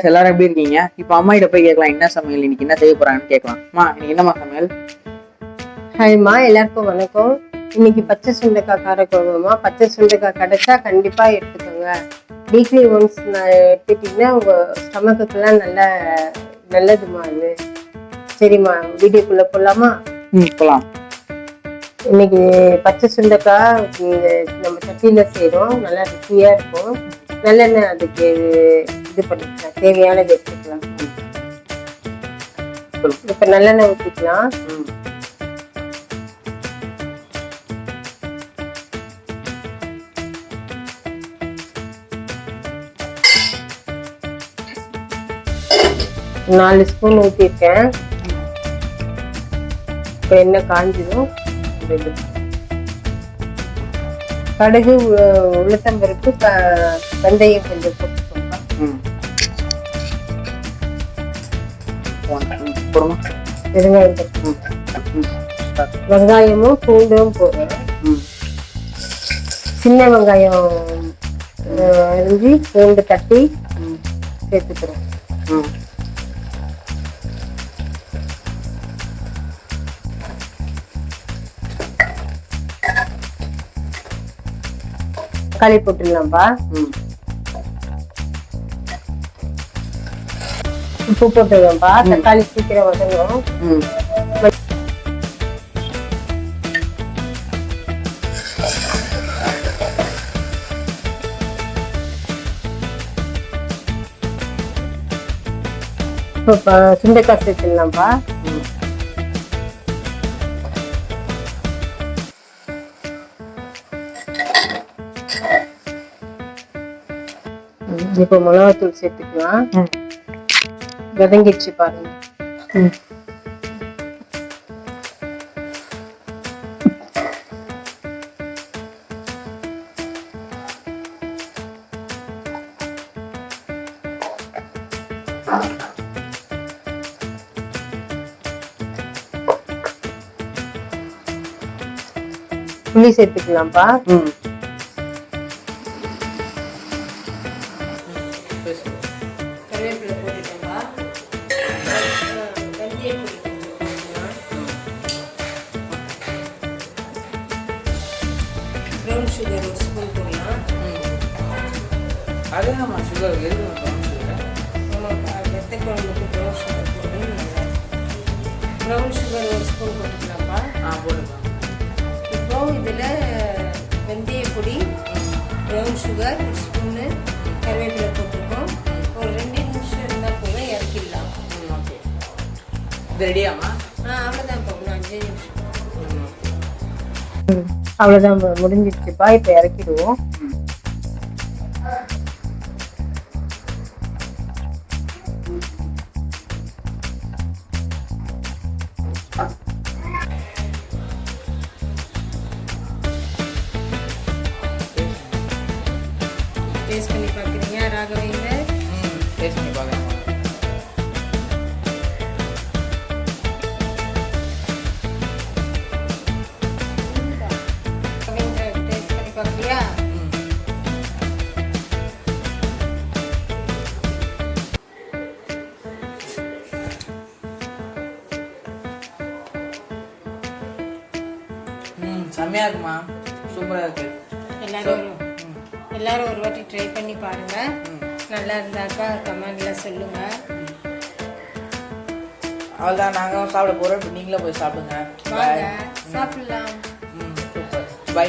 Guys எல்லாரும் எப்படி இருக்கீங்க? இப்போ அம்மா கிட்ட போய் கேட்கலாம் என்ன சமையல் இன்னைக்கு என்ன செய்ய போறாங்கன்னு கேட்கலாம். அம்மா இன்னைக்கு என்னம்மா சமையல்? ஹாய்மா, எல்லாருக்கும் வணக்கம். இன்னைக்கு பச்சை சுண்டைக்காய் காரக்குழம்புமா. பச்சை சுண்டைக்காய் கிடைச்சா கண்டிப்பா எடுத்துக்கோங்க. வீக்லி ஒன்ஸ் எடுத்துட்டீங்கன்னா உங்க ஸ்டமக்குலாம் நல்லதுமா அது. சரிம்மா, வீடியோக்குள்ள போலாமா? போலாம். இன்னைக்கு பச்சை சுண்டைக்காய் நம்ம சட்டியில செய்யறோம். நல்லா ருசியா இருக்கும். நல்லெண்ணெய் அதுக்கு இது பண்ணிக்கலாம், தேவையானது எடுத்துக்கலாம். இப்ப நல்லெண்ணெய் ஊற்றிக்கலாம். நாலு ஸ்பூன் ஊற்றிருக்கேன். இப்போ எண்ணெய் காஞ்சதும் கடுகு, உளுத்தம்பருப்பு, வெந்தயம் கொஞ்சம் போட்டுக்கோங்க. வெங்காயமும் பூண்டும் போடுறேன். சின்ன வெங்காயம் அரிஞ்சு பூண்டு தட்டி சேர்த்துக்கிறோம். தக்காளி போட்டுடலாம்ப்பா. உப்பு போட்டுருவோம்ப்பா. தக்காளி சீக்கிரம் வதங்கும். இப்போ சுண்டைக்காய் சேர்த்துடலாம்ப்பா. இப்போ மிளகாத்தூள் சேர்த்துக்கலாம். வதங்கிடுச்சு பாருங்க. புளி சேர்த்துக்கலாம்ப்பா. ப்ரௌன் சுகர் ஒரு ஸ்பூன் போடலாம். அதேதாம்மா சுகர் எது ப்ரௌன் சுகர்? ஆமாப்பா, வெத்த குழம்புக்கு ப்ரௌன் சுகர் போடணும். ப்ரௌன் சுகர் ஒரு ஸ்பூன் போட்டுக்கலாம்ப்பா. போட்டுக்கலாம். இப்போ இதில் வெந்தய பொடி, ப்ரௌன் சுகர் ஒரு ஸ்பூனு, கருவேப்பிலை போட்டிருக்கோம். ஒரு 2 நிமிஷம் இருந்தால் போதும், இறக்கிடலாம். ஓகே, இது ரெடியாம்மா? அவ்வளோதான் போகணும். 5 நிமிஷம் அவ்வளோதான் முடிஞ்சிடுச்சுப்பா. இப்போ இறக்கிடுவோம். டேஸ்ட் பண்ணி பார்க்குறீங்க ராகவேந்தர்? டேஸ்ட் பண்ணி பார்க்குறேன். செம்மையா இருக்குமா, சூப்பரா இருக்கு. எல்லாரும் ஒரு வாட்டி ட்ரை பண்ணி பாருங்க. நல்லா இருந்தாக்கா கமெண்ட்ல சொல்லுங்க. அவ்வளோதான், நாங்கள் சாப்பிட போகிறோம். இப்போ நீங்களே போய் சாப்பிடுங்க. வாங்க சாப்பிடலாம். சூப்பர். பை.